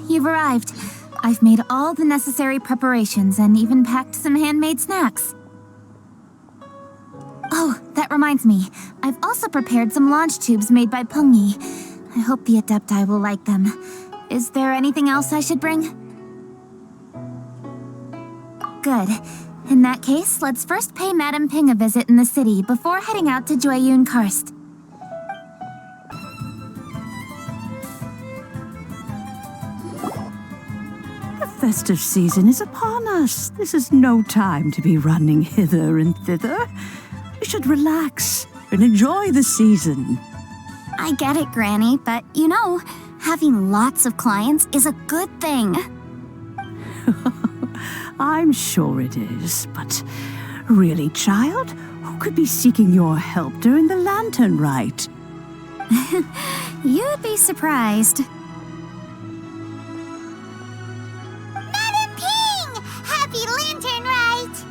you've arrived. I've made all the necessary preparations and even packed some handmade snacks. Oh, that reminds me. I've also prepared some launch tubes made by Pungi. I hope the Adepti will like them. Is there anything else I should bring? Good. In that case, let's first pay Madame Ping a visit in the city before heading out to Jueyun Karst. The festive season is upon us. This is no time to be running hither and thither. You should relax and enjoy the season. I get it, Granny, but you know, having lots of clients is a good thing. I'm sure it is, but really, child, who could be seeking your help during the lantern rite? You'd be surprised. Madam Ping! Happy lantern rite!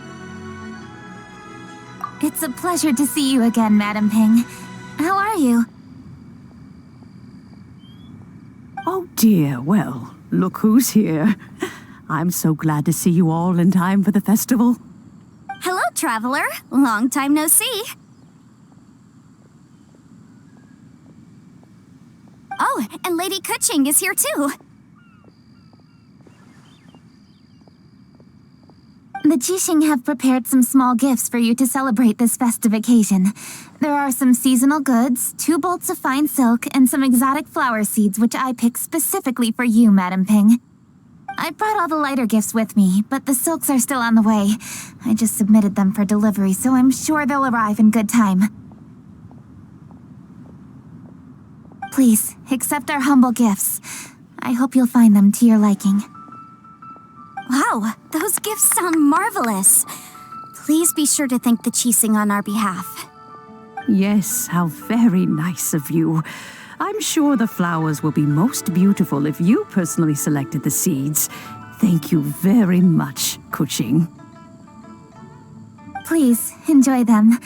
It's a pleasure to see you again, Madame Ping. How are you? Oh dear, well, look who's here. I'm so glad to see you all in time for the festival. Hello, traveler. Long time no see. Oh, and Lady Kuching is here too. The Qixing have prepared some small gifts for you to celebrate this festive occasion. There are some seasonal goods, 2 bolts of fine silk, and some exotic flower seeds which I picked specifically for you, Madame Ping. I brought all the lighter gifts with me, but the silks are still on the way. I just submitted them for delivery, so I'm sure they'll arrive in good time. Please, accept our humble gifts. I hope you'll find them to your liking. Wow, those gifts sound marvelous. Please be sure to thank the Qixing on our behalf. Yes, how very nice of you. I'm sure the flowers will be most beautiful if you personally selected the seeds. Thank you very much, Kuching. Please, enjoy them.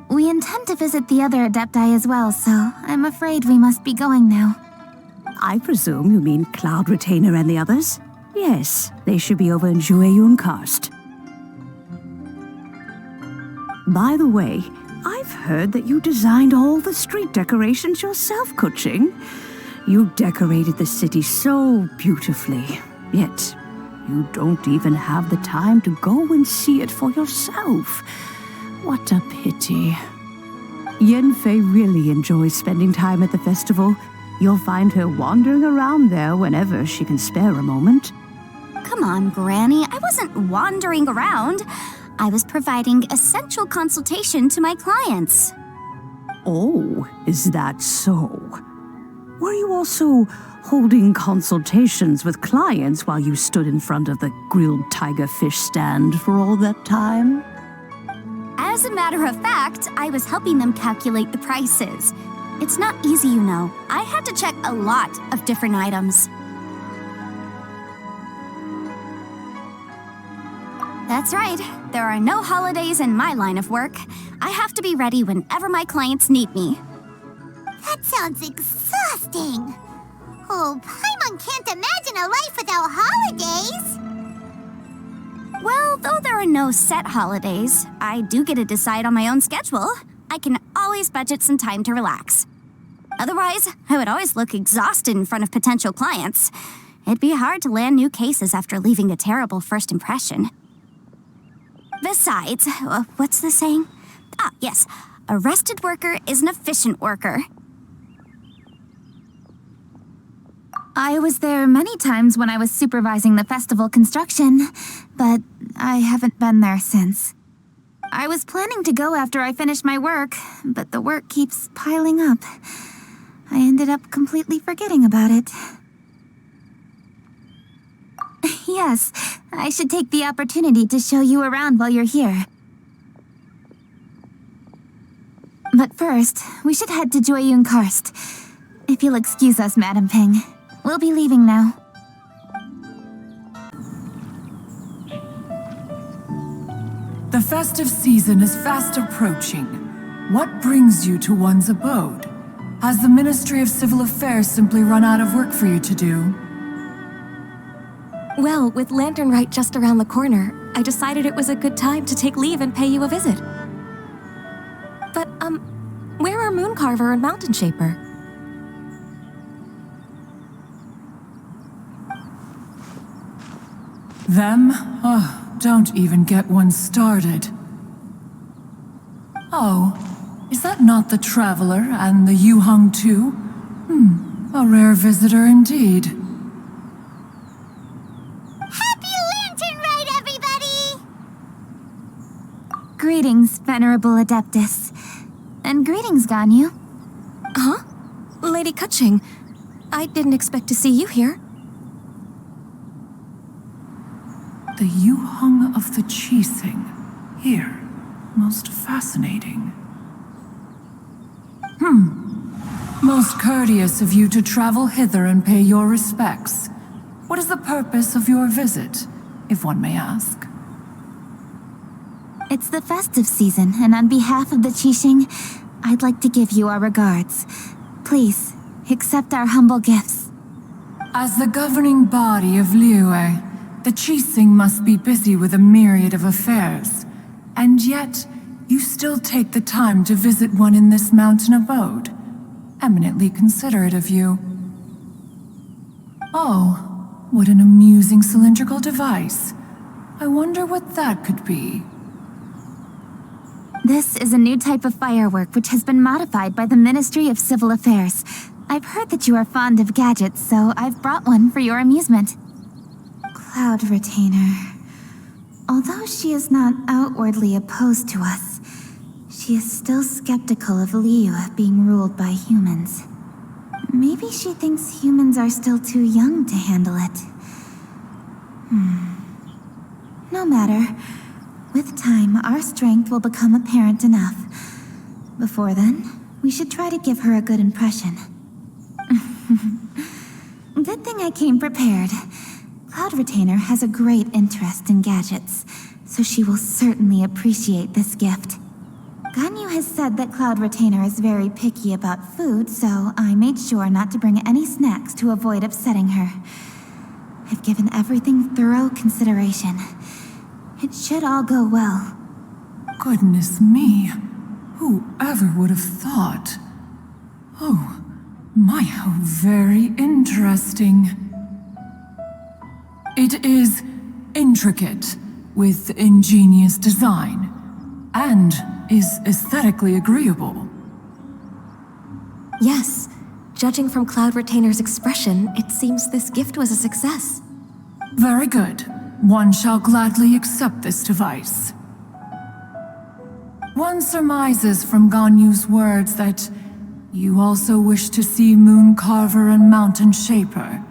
We intend to visit the other Adepti as well, so I'm afraid we must be going now. I presume you mean Cloud Retainer and the others? Yes, they should be over in Jueyun Karst. By the way, I've heard that you designed all the street decorations yourself, Kuching. You decorated the city so beautifully, yet you don't even have the time to go and see it for yourself. What a pity. Yanfei really enjoys spending time at the festival. You'll find her wandering around there whenever she can spare a moment. Come on, Granny. I wasn't wandering around. I was providing essential consultation to my clients. Oh, is that so? Were you also holding consultations with clients while you stood in front of the grilled tiger fish stand for all that time? As a matter of fact, I was helping them calculate the prices. It's not easy, you know. I had to check a lot of different items. That's right. There are no holidays in my line of work. I have to be ready whenever my clients need me. That sounds exhausting. Oh, Paimon can't imagine a life without holidays. Well, though there are no set holidays, I do get to decide on my own schedule. I can always budget some time to relax. Otherwise, I would always look exhausted in front of potential clients. It'd be hard to land new cases after leaving a terrible first impression. Besides, what's the saying? Ah, yes. A rested worker is an efficient worker. I was there many times when I was supervising the festival construction, but I haven't been there since. I was planning to go after I finished my work, but the work keeps piling up. I ended up completely forgetting about it. Yes, I should take the opportunity to show you around while you're here. But first, we should head to Jueyun Karst. If you'll excuse us, Madame Ping. We'll be leaving now. The festive season is fast approaching. What brings you to one's abode? Has the Ministry of Civil Affairs simply run out of work for you to do? Well, with Lanternrite just around the corner, I decided it was a good time to take leave and pay you a visit. But, where are Mooncarver and Mountain Shaper? Them? Oh, don't even get one started. Oh, is that not the Traveler and the Yuhang too? A rare visitor indeed. Happy Lantern Ride, everybody! Greetings, Venerable Adeptus. And greetings, Ganyu. Huh? Lady Kutching, I didn't expect to see you here. The Yuhang of the Qixing. Here. Most fascinating. Most courteous of you to travel hither and pay your respects. What is the purpose of your visit, if one may ask? It's the festive season, and on behalf of the Qixing, I'd like to give you our regards. Please, accept our humble gifts. As the governing body of Liyue, the Qixing must be busy with a myriad of affairs. And yet, you still take the time to visit one in this mountain abode. Eminently considerate of you. Oh, what an amusing cylindrical device. I wonder what that could be. This is a new type of firework which has been modified by the Ministry of Civil Affairs. I've heard that you are fond of gadgets, so I've brought one for your amusement. Cloud Retainer. Although she is not outwardly opposed to us, she is still skeptical of Liyue being ruled by humans. Maybe she thinks humans are still too young to handle it. No matter. With time, our strength will become apparent enough. Before then, we should try to give her a good impression. Good thing I came prepared. Cloud Retainer has a great interest in gadgets, so she will certainly appreciate this gift. Ganyu has said that Cloud Retainer is very picky about food, so I made sure not to bring any snacks to avoid upsetting her. I've given everything thorough consideration. It should all go well. Goodness me. Whoever would have thought? Oh, my, how very interesting. It is intricate, with ingenious design, and is aesthetically agreeable. Yes, judging from Cloud Retainer's expression, it seems this gift was a success. Very good. One shall gladly accept this device. One surmises from Ganyu's words that you also wish to see Mooncarver and Mountain Shaper.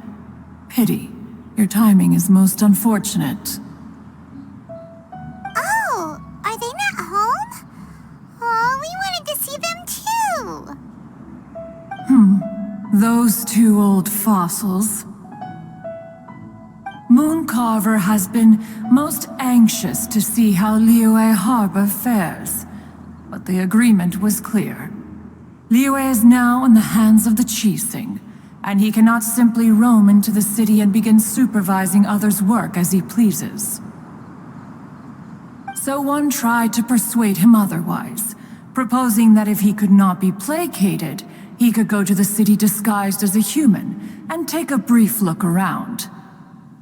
Pity. Your timing is most unfortunate. Oh, are they not home? Oh, we wanted to see them too. Those two old fossils. Mooncarver has been most anxious to see how Liyue Harbor fares, but the agreement was clear. Liyue is now in the hands of the Qixing, and he cannot simply roam into the city and begin supervising others' work as he pleases. So one tried to persuade him otherwise, proposing that if he could not be placated, he could go to the city disguised as a human and take a brief look around.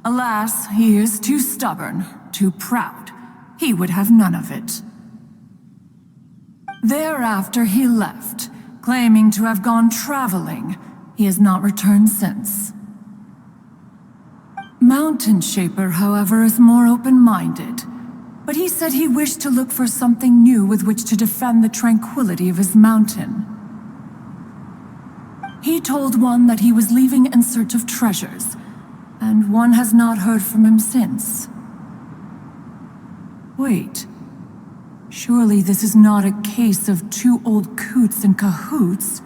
Alas, he is too stubborn, too proud. He would have none of it. Thereafter he left, claiming to have gone traveling. He has not returned since. Mountain Shaper, however, is more open-minded, but he said he wished to look for something new with which to defend the tranquility of his mountain. He told one that he was leaving in search of treasures, and one has not heard from him since. Wait. Surely this is not a case of two old coots in cahoots,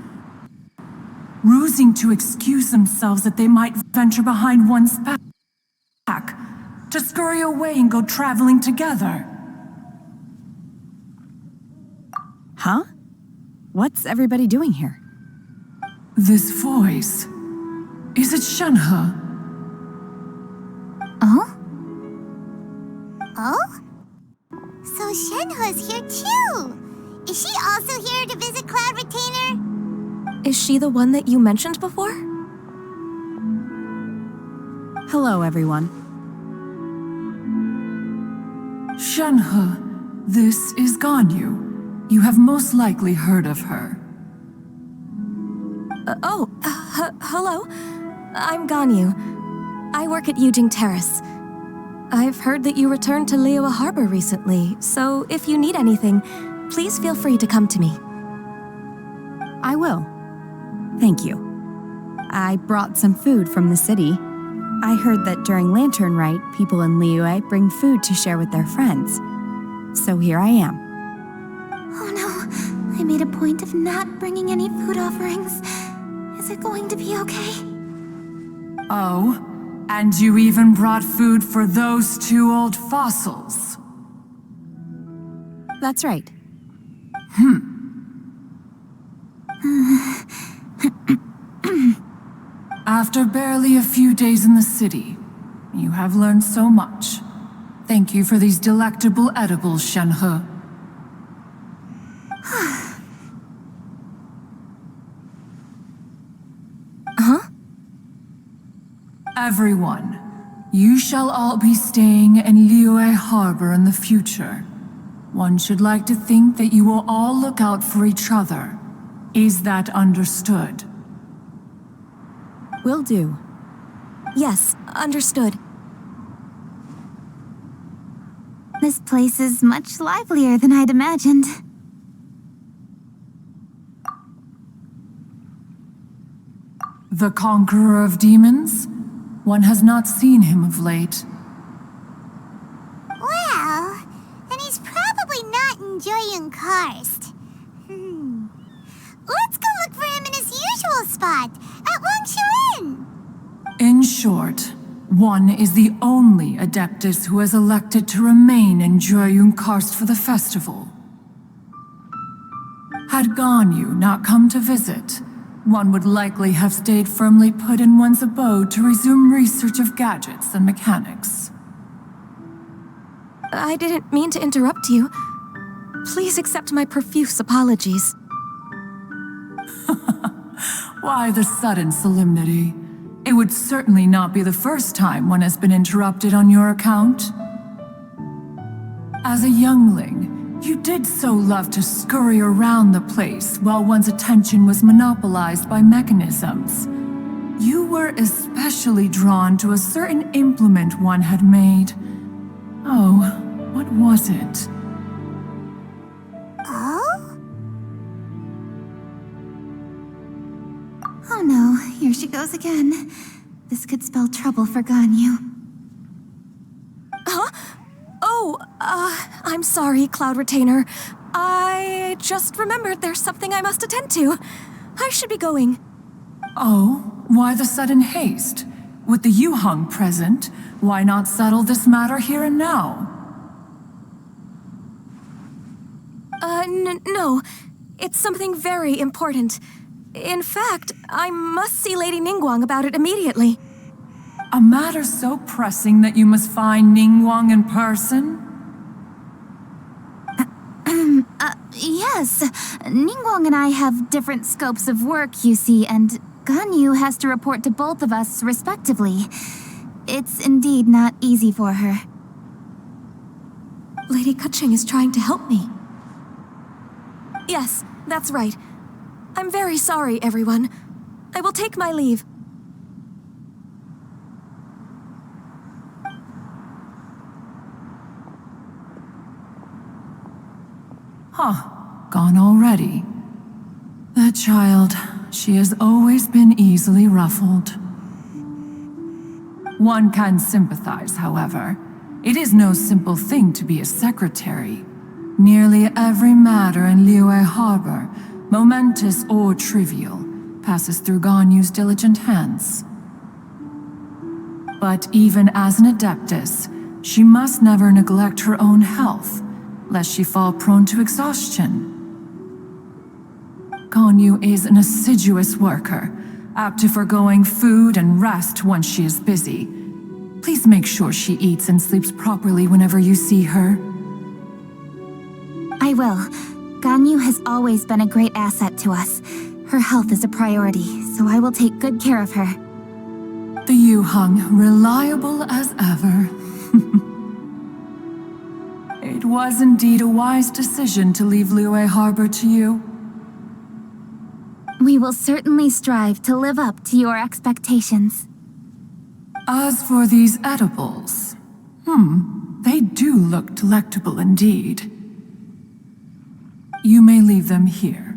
rusing to excuse themselves that they might venture behind one's back, to scurry away and go traveling together. Huh? What's everybody doing here? This voice. Is it Shenhe? Oh? Shenhe's here too. Is she also here to visit Cloud Retainer? Is she the one that you mentioned before? Hello, everyone. Shenhe, this is Ganyu. You have most likely heard of her. Hello. I'm Ganyu. I work at Yujing Terrace. I've heard that you returned to Liyue Harbor recently, so if you need anything, please feel free to come to me. I will. Thank you. I brought some food from the city. I heard that during Lantern Rite, people in Liyue bring food to share with their friends. So here I am. Oh no, I made a point of not bringing any food offerings. Is it going to be okay? Oh, and you even brought food for those two old fossils. That's right. After barely a few days in the city, you have learned so much. Thank you for these delectable edibles, Shenhe. Everyone, you shall all be staying in Liyue Harbor in the future. One should like to think that you will all look out for each other. Is that understood? Will do. Yes, understood. This place is much livelier than I'd imagined. The conqueror of demons? One has not seen him of late. Well, then he's probably not enjoying Karst. Let's go look for him in his usual spot, at Wangshu. In short, one is the only Adeptus who has elected to remain in Joyun Karst for the festival. Had Ganyu not come to visit, one would likely have stayed firmly put in one's abode to resume research of gadgets and mechanics. I didn't mean to interrupt you. Please accept my profuse apologies. Why the sudden solemnity? It would certainly not be the first time one has been interrupted on your account. As a youngling, you did so love to scurry around the place while one's attention was monopolized by mechanisms. You were especially drawn to a certain implement one had made. Oh, what was it? Oh no, here she goes again. This could spell trouble for Ganyu. I'm sorry, Cloud Retainer. I just remembered there's something I must attend to. I should be going. Oh, why the sudden haste? With the Yuheng present, why not settle this matter here and now? No. It's something very important. In fact, I must see Lady Ningguang about it immediately. A matter so pressing that you must find Ningguang in person? Yes. Ningguang and I have different scopes of work, you see, and Ganyu has to report to both of us respectively. It's indeed not easy for her. Lady Keqing is trying to help me. Yes, that's right. I'm very sorry, everyone. I will take my leave. Gone already. That child, she has always been easily ruffled. One can sympathize, however. It is no simple thing to be a secretary. Nearly every matter in Liyue Harbor, momentous or trivial, passes through Ganyu's diligent hands. But even as an Adeptus, she must never neglect her own health, lest she fall prone to exhaustion. Ganyu is an assiduous worker, apt to forgoing food and rest once she is busy. Please make sure she eats and sleeps properly whenever you see her. I will. Ganyu has always been a great asset to us. Her health is a priority, so I will take good care of her. The Yuheng, reliable as ever. It was indeed a wise decision to leave Liyue Harbor to you. We will certainly strive to live up to your expectations. As for these edibles, they do look delectable indeed. You may leave them here.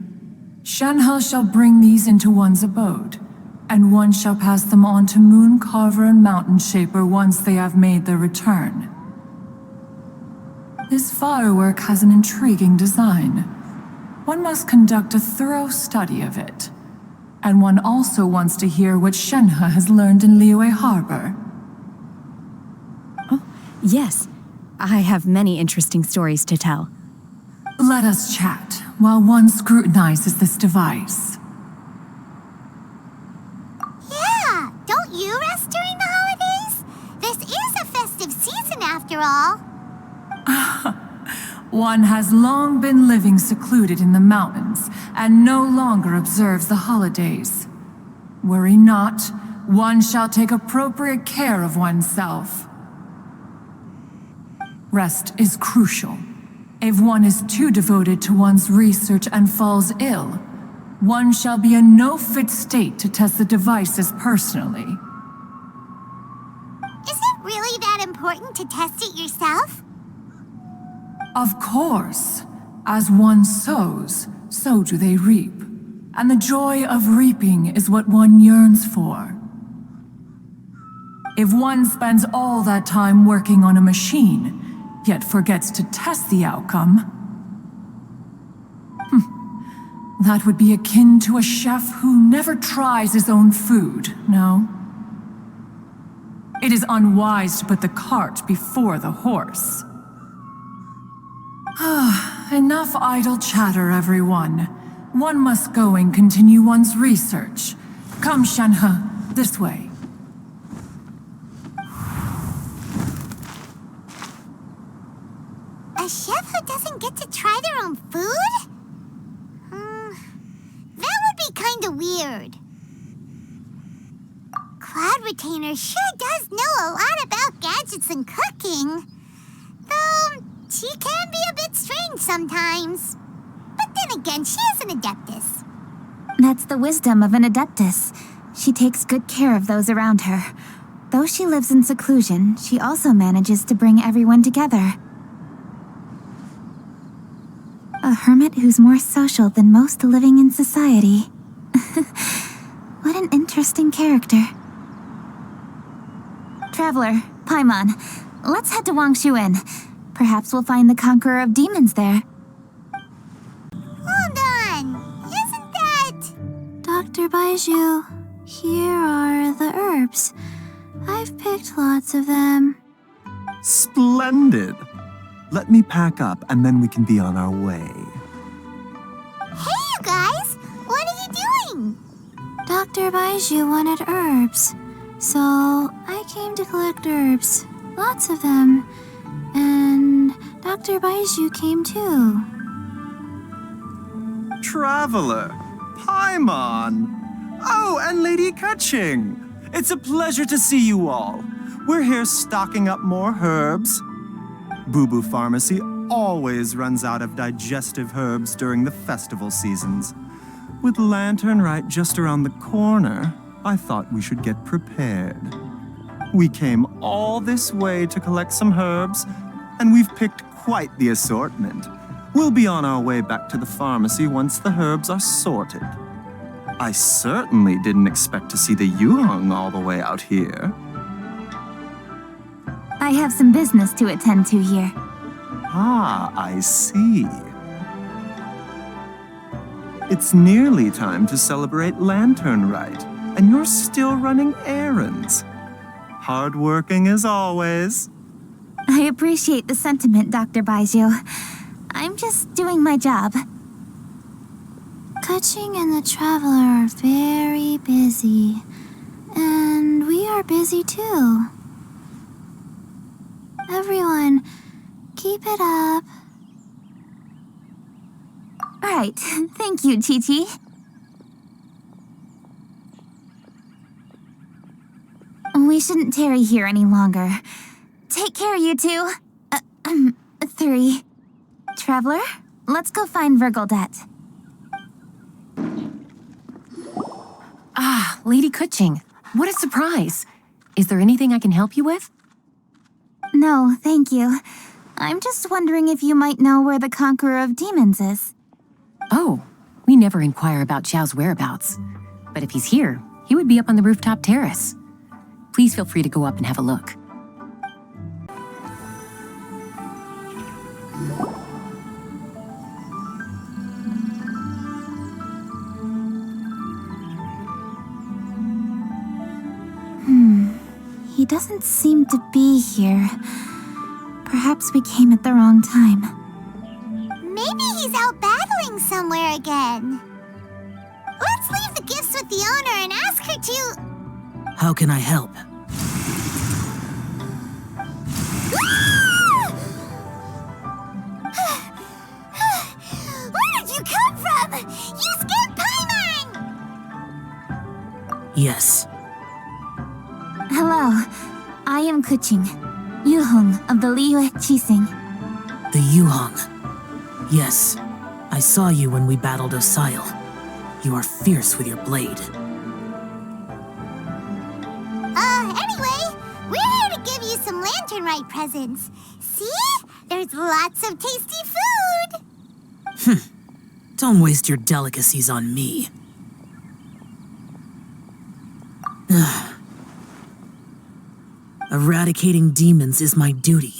Shenhe shall bring these into one's abode, and one shall pass them on to Moon Carver and Mountain Shaper once they have made their return. This firework has an intriguing design. One must conduct a thorough study of it. And one also wants to hear what Shenhe has learned in Liyue Harbor. Oh, yes. I have many interesting stories to tell. Let us chat while one scrutinizes this device. Yeah, don't you rest during the holidays? This is a festive season after all. One has long been living secluded in the mountains and no longer observes the holidays. Worry not, one shall take appropriate care of oneself. Rest is crucial. If one is too devoted to one's research and falls ill, one shall be in no fit state to test the devices personally. Is it really that important to test it yourself? Of course. As one sows, so do they reap. And the joy of reaping is what one yearns for. If one spends all that time working on a machine, yet forgets to test the outcome, that would be akin to a chef who never tries his own food, no? It is unwise to put the cart before the horse. Enough idle chatter, everyone. One must go and continue one's research. Come, Shenhe, this way. A chef who doesn't get to try their own food? That would be kinda weird. Cloud Retainer sure does know a lot about gadgets and cooking. Though, she can be a bit strange sometimes. But then again, she is an adeptus. That's the wisdom of an adeptus. She takes good care of those around her. Though she lives in seclusion, she also manages to bring everyone together. A hermit who's more social than most living in society. What an interesting character. Traveler, Paimon, let's head to Wangshuin. Perhaps we'll find the Conqueror of Demons there. Hold on. Isn't that... Dr. Baizhu, here are the herbs. I've picked lots of them. Splendid! Let me pack up and then we can be on our way. Hey, you guys! What are you doing? Dr. Baizhu wanted herbs, so I came to collect herbs. Lots of them. And Dr. Baizhu came too. Traveler! Paimon! Oh, and Lady Kaching! It's a pleasure to see you all. We're here stocking up more herbs. Boo Boo Pharmacy always runs out of digestive herbs during the festival seasons. With Lantern right just around the corner, I thought we should get prepared. We came all this way to collect some herbs, and we've picked quite the assortment. We'll be on our way back to the pharmacy once the herbs are sorted. I certainly didn't expect to see the Yuheng all the way out here. I have some business to attend to here. Ah, I see. It's nearly time to celebrate Lantern Rite, and you're still running errands. Hardworking as always. I appreciate the sentiment, Dr. Baizhu. I'm just doing my job. Kaching and the Traveler are very busy. And we are busy too. Everyone, keep it up. right. Thank you, Chi-Chi. We shouldn't tarry here any longer. Take care, you two. 3. Traveler, let's go find Virgildet. Ah, Lady Kuching. What a surprise. Is there anything I can help you with? No, thank you. I'm just wondering if you might know where the Conqueror of Demons is. Oh, we never inquire about Xiao's whereabouts. But if he's here, he would be up on the rooftop terrace. Please feel free to go up and have a look. He doesn't seem to be here. Perhaps we came at the wrong time. Maybe he's out battling somewhere again. Let's leave the gifts with the owner and ask her to... How can I help? Where did you come from? You scared Paimon! Yes. Hello, I am Kuching, Yuhong of the Liyue Chising. The Yuhong. Yes. I saw you when we battled Osile. You are fierce with your blade. Anyway, we're here to give you some Lantern Rite presents. See? There's lots of tasty food! Don't waste your delicacies on me. Eradicating demons is my duty.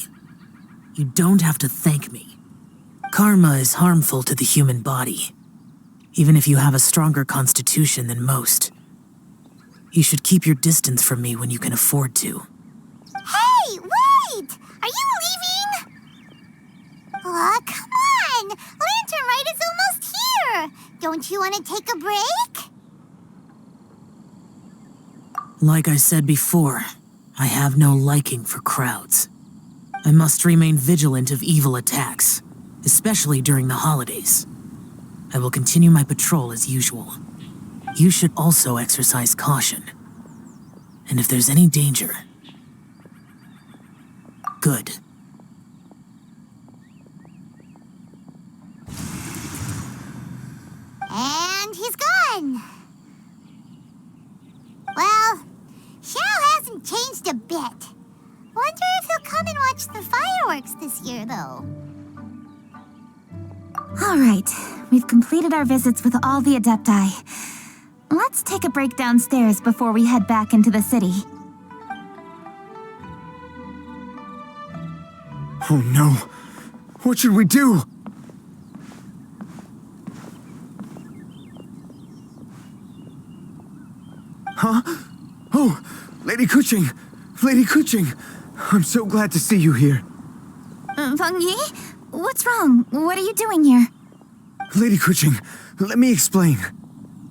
You don't have to thank me. Karma is harmful to the human body, even if you have a stronger constitution than most. You should keep your distance from me when you can afford to. Hey, wait! Are you leaving? Aw, come on! Lantern Rite is almost here! Don't you want to take a break? Like I said before, I have no liking for crowds. I must remain vigilant of evil attacks, especially during the holidays. I will continue my patrol as usual. You should also exercise caution. And if there's any danger... Good. And he's gone! Well, Xiao hasn't changed a bit. Wonder if he'll come and watch the fireworks this year, though. All right, we've completed our visits with all the Adepti. Let's take a break downstairs before we head back into the city. Oh no. What should we do? Huh? Oh, Lady Kuching! Lady Kuching! I'm so glad to see you here. Feng Yi? What's wrong? What are you doing here? Lady Kuching, let me explain.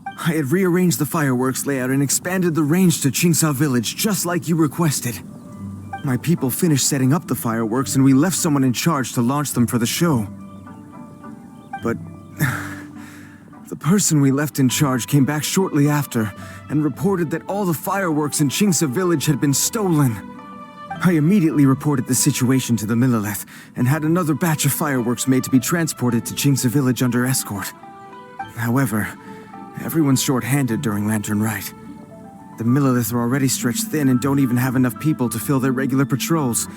I had rearranged the fireworks layout and expanded the range to Qingsa Village just like you requested. My people finished setting up the fireworks and we left someone in charge to launch them for the show. But the person we left in charge came back shortly after and reported that all the fireworks in Qingsa Village had been stolen. I immediately reported the situation to the Millelith and had another batch of fireworks made to be transported to Qingsa Village under escort. However, everyone's short-handed during Lantern Rite. The Millelith are already stretched thin and don't even have enough people to fill their regular patrols.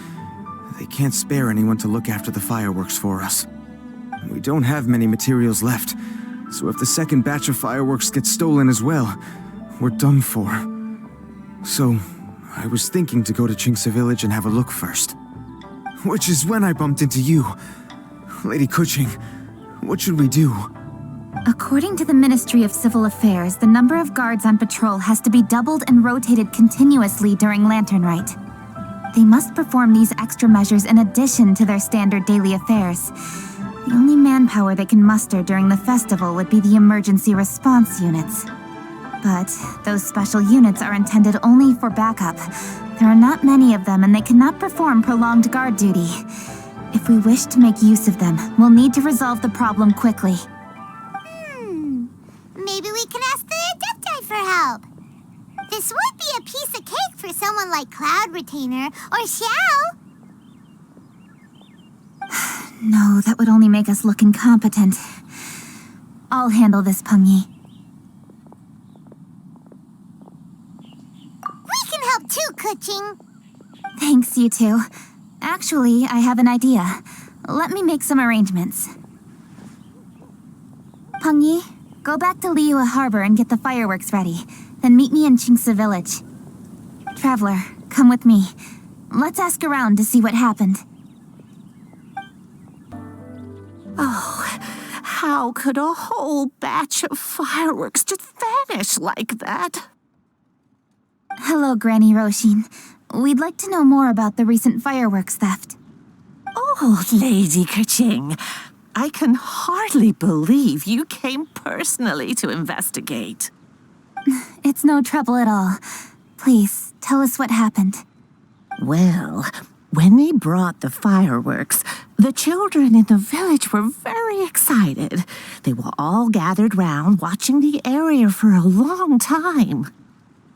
They can't spare anyone to look after the fireworks for us. We don't have many materials left, so if the second batch of fireworks gets stolen as well, we're done for. So, I was thinking to go to Qingsa Village and have a look first. Which is when I bumped into you. Lady Kuching, what should we do? According to the Ministry of Civil Affairs, the number of guards on patrol has to be doubled and rotated continuously during Lantern Rite. They must perform these extra measures in addition to their standard daily affairs. The only manpower they can muster during the festival would be the emergency response units. But those special units are intended only for backup. There are not many of them and they cannot perform prolonged guard duty. If we wish to make use of them, we'll need to resolve the problem quickly. be a piece of cake for someone like Cloud Retainer or Xiao. No, that would only make us look incompetent. I'll handle this, Pengyi. We can help too, Kuching. Thanks, you two. Actually, I have an idea. Let me make some arrangements. Pengyi, go back to Liyue Harbor and get the fireworks ready. Then meet me in Qingce Village. Traveler, come with me. Let's ask around to see what happened. Oh, how could a whole batch of fireworks just vanish like that? Hello, Granny Roshin. We'd like to know more about the recent fireworks theft. Oh, Lady Kuching, I can hardly believe you came personally to investigate. It's no trouble at all. Please, tell us what happened. Well, when they brought the fireworks, the children in the village were very excited. They were all gathered round watching the area for a long time.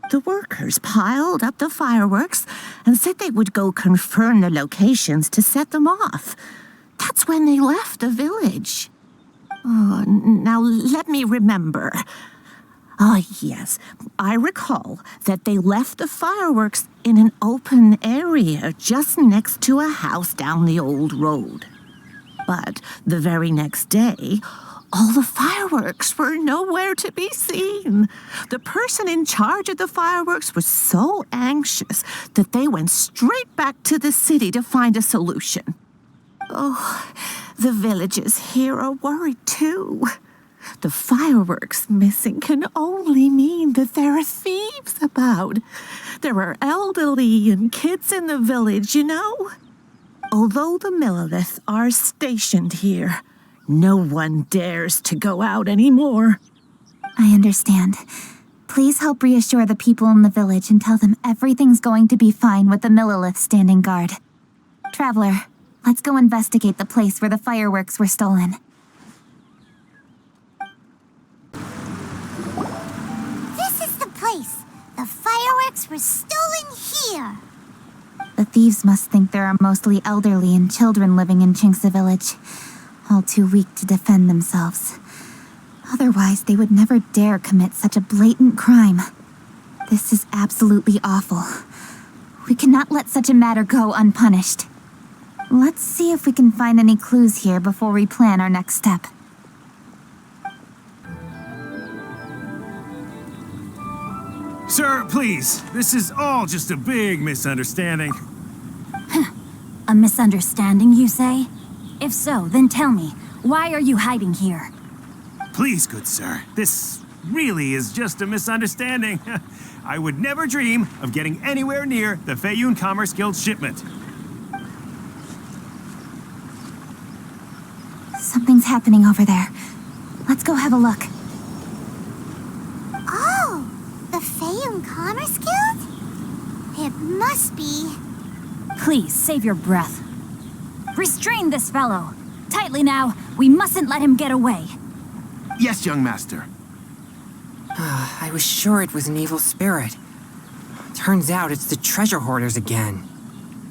The workers piled up the fireworks and said they would go confirm the locations to set them off. That's when they left the village. Oh, now let me remember. Ah, yes, I recall that they left the fireworks in an open area just next to a house down the old road. But the very next day, all the fireworks were nowhere to be seen. The person in charge of the fireworks was so anxious that they went straight back to the city to find a solution. Oh, the villagers here are worried too. The fireworks missing can only mean that there are thieves about. There are elderly and kids in the village, you know. Although the Millilith are stationed here, no one dares to go out anymore. I understand. Please help reassure the people in the village and tell them everything's going to be fine with the Millilith standing guard. Traveler, let's go investigate the place where the fireworks were stolen. This is the place. The fireworks were stolen here. The thieves must think there are mostly elderly and children living in Qingce Village, all too weak to defend themselves. Otherwise, they would never dare commit such a blatant crime. This is absolutely awful. We cannot let such a matter go unpunished. Let's see if we can find any clues here before we plan our next step. Sir, please. This is all just a big misunderstanding. A misunderstanding, you say? If so, then tell me, why are you hiding here? Please, good sir. This really is just a misunderstanding. I would never dream of getting anywhere near the Feiyun Commerce Guild shipment. Something's happening over there. Let's go have a look. Oh, the Feiyun Commerce Guild? It must be. Please, save your breath. Restrain this fellow. Tightly now, we mustn't let him get away. Yes, young master. I was sure it was an evil spirit. Turns out it's the treasure hoarders again.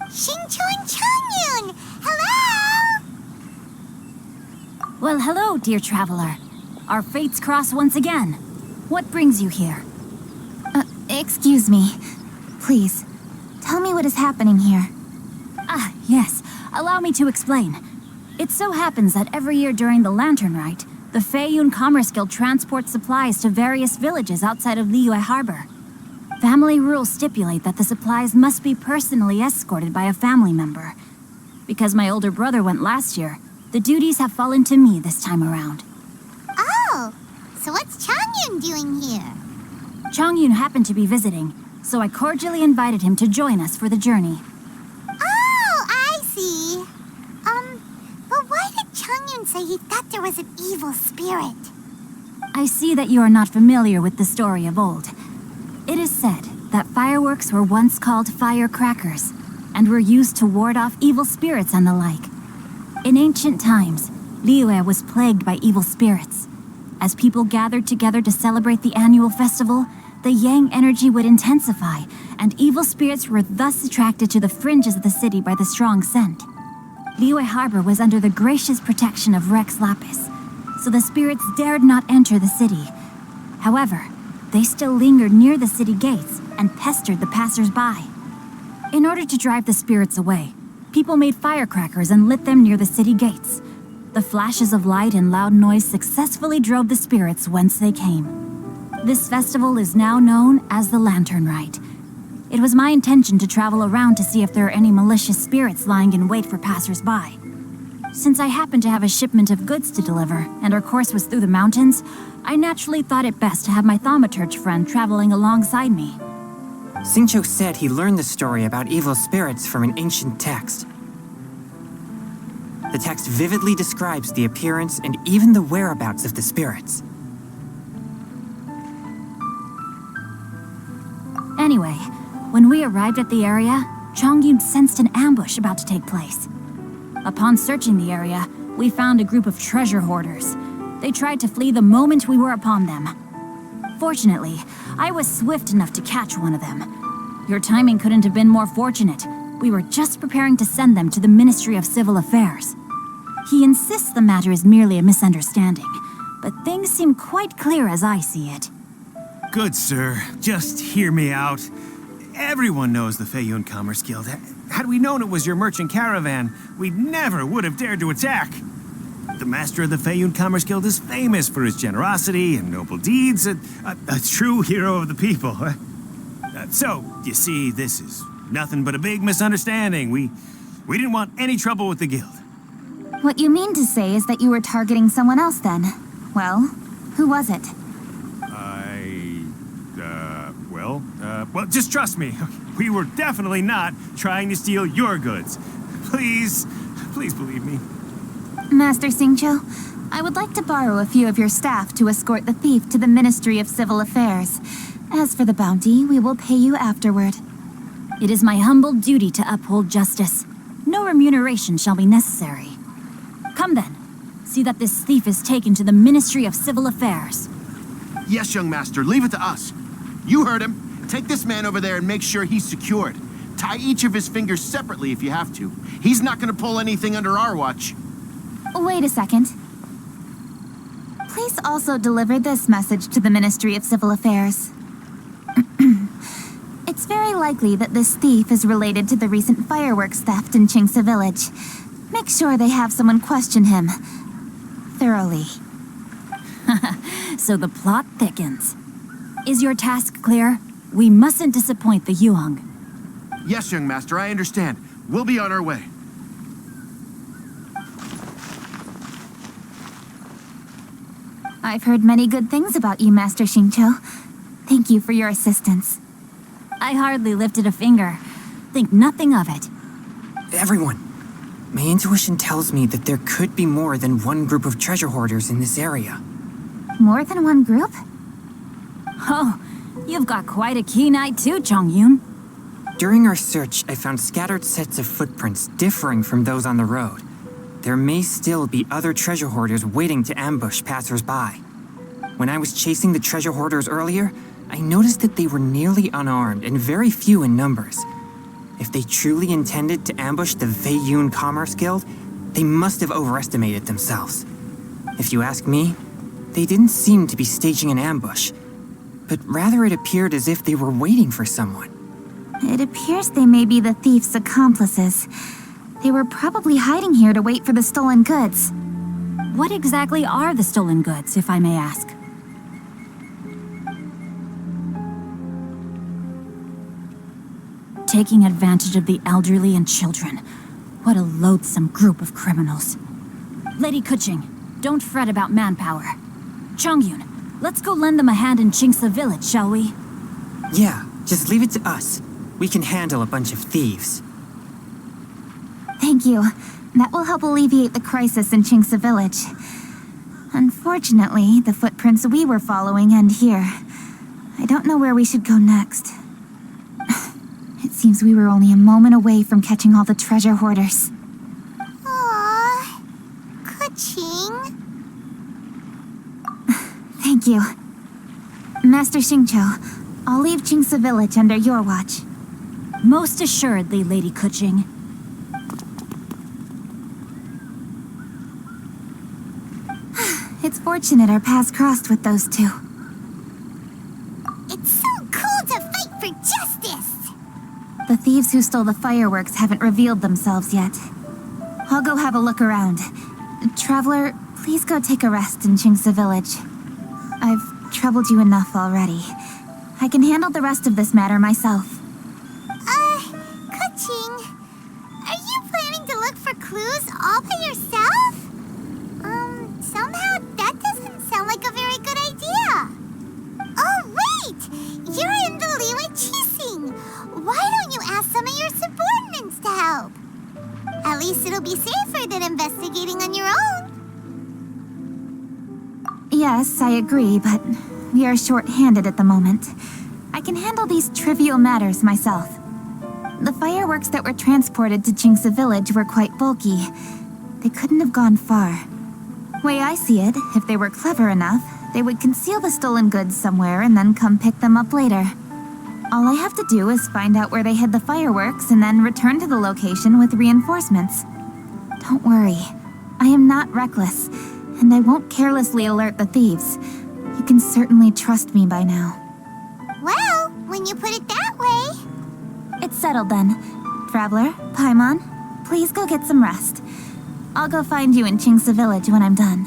Xingchuan Changyun! Hello! Well, hello, dear traveler. Our fates cross once again. What brings you here? Excuse me. Please, tell me what is happening here. Ah, yes. Allow me to explain. It so happens that every year during the Lantern Rite, the Feiyun Commerce Guild transports supplies to various villages outside of Liyue Harbor. Family rules stipulate that the supplies must be personally escorted by a family member. Because my older brother went last year, the duties have fallen to me this time around. Oh, so what's Changyun doing here? Changyun happened to be visiting, so I cordially invited him to join us for the journey. Oh, I see. But why did Changyun say he thought there was an evil spirit? I see that you are not familiar with the story of old. It is said that fireworks were once called firecrackers, and were used to ward off evil spirits and the like. In ancient times, Liyue was plagued by evil spirits. As people gathered together to celebrate the annual festival, the yang energy would intensify, and evil spirits were thus attracted to the fringes of the city by the strong scent. Liyue Harbor was under the gracious protection of Rex Lapis, so the spirits dared not enter the city. However, they still lingered near the city gates and pestered the passers-by. In order to drive the spirits away, people made firecrackers and lit them near the city gates. The flashes of light and loud noise successfully drove the spirits whence they came. This festival is now known as the Lantern Rite. It was my intention to travel around to see if there are any malicious spirits lying in wait for passers-by. Since I happened to have a shipment of goods to deliver, and our course was through the mountains, I naturally thought it best to have my thaumaturge friend traveling alongside me. Xingqiu said he learned the story about evil spirits from an ancient text. The text vividly describes the appearance and even the whereabouts of the spirits. Anyway, when we arrived at the area, Chongyun sensed an ambush about to take place. Upon searching the area, we found a group of treasure hoarders. They tried to flee the moment we were upon them. Fortunately, I was swift enough to catch one of them. Your timing couldn't have been more fortunate. We were just preparing to send them to the Ministry of Civil Affairs. He insists the matter is merely a misunderstanding, but things seem quite clear as I see it. Good, sir. Just hear me out. Everyone knows the Feiyun Commerce Guild. Had we known it was your merchant caravan, we never would have dared to attack. The master of the Feiyun Commerce Guild is famous for his generosity and noble deeds, a true hero of the people. So, you see, this is nothing but a big misunderstanding. We didn't want any trouble with the guild. What you mean to say is that you were targeting someone else then? Well, who was it? Well, just trust me. We were definitely not trying to steal your goods. Please believe me. Master Xingqiu, I would like to borrow a few of your staff to escort the thief to the Ministry of Civil Affairs. As for the bounty, we will pay you afterward. It is my humble duty to uphold justice. No remuneration shall be necessary. Come then, see that this thief is taken to the Ministry of Civil Affairs. Yes, young master, leave it to us. You heard him. Take this man over there and make sure he's secured. Tie each of his fingers separately if you have to. He's not gonna pull anything under our watch. Wait a second. Please also deliver this message to the Ministry of Civil Affairs. It's very likely that this thief is related to the recent fireworks theft in Qingce Village. Make sure they have someone question him thoroughly. So the plot thickens. Is your task clear? We mustn't disappoint the Yuang. Yes, young master, I understand. We'll be on our way. I've heard many good things about you, Master Xingqiu. Thank you for your assistance. I hardly lifted a finger. Think nothing of it. Everyone, my intuition tells me that there could be more than one group of treasure hoarders in this area. More than one group? Oh, you've got quite a keen eye too, Chongyun. During our search, I found scattered sets of footprints differing from those on the road. There may still be other treasure hoarders waiting to ambush passers-by. When I was chasing the treasure hoarders earlier, I noticed that they were nearly unarmed and very few in numbers. If they truly intended to ambush the Feiyun Commerce Guild, they must have overestimated themselves. If you ask me, they didn't seem to be staging an ambush, but rather it appeared as if they were waiting for someone. It appears they may be the thief's accomplices. They were probably hiding here to wait for the stolen goods. What exactly are the stolen goods, if I may ask? Taking advantage of the elderly and children. What a loathsome group of criminals. Lady Keqing, don't fret about manpower. Chongyun, let's go lend them a hand in Qingce Village, shall we? Yeah, just leave it to us. We can handle a bunch of thieves. Thank you. That will help alleviate the crisis in Qingce Village. Unfortunately, the footprints we were following end here. I don't know where we should go next. It seems we were only a moment away from catching all the treasure hoarders. Aww. Keqing. Thank you. Master Xingqiu, I'll leave Jingsa Village under your watch. Most assuredly, Lady Kuching. It's fortunate our paths crossed with those two. It's so cool to fight for justice! The thieves who stole the fireworks haven't revealed themselves yet. I'll go have a look around. Traveler, please go take a rest in Jingsa Village. I've troubled you enough already. I can handle the rest of this matter myself. Kuching, are you planning to look for clues all by yourself? Somehow that doesn't sound like a very good idea. Oh, wait! You're in the Liyue Qixing. Why don't you ask some of your subordinates to help? At least it'll be safer than investigating on your own. Yes, I agree, but we are short-handed at the moment. I can handle these trivial matters myself. The fireworks that were transported to Jingsa Village were quite bulky. They couldn't have gone far. Way I see it, if they were clever enough, they would conceal the stolen goods somewhere and then come pick them up later. All I have to do is find out where they hid the fireworks and then return to the location with reinforcements. Don't worry, I am not reckless, and I won't carelessly alert the thieves. You can certainly trust me by now. Well, when you put it that way... It's settled then. Traveler, Paimon, please go get some rest. I'll go find you in Jingsa Village when I'm done.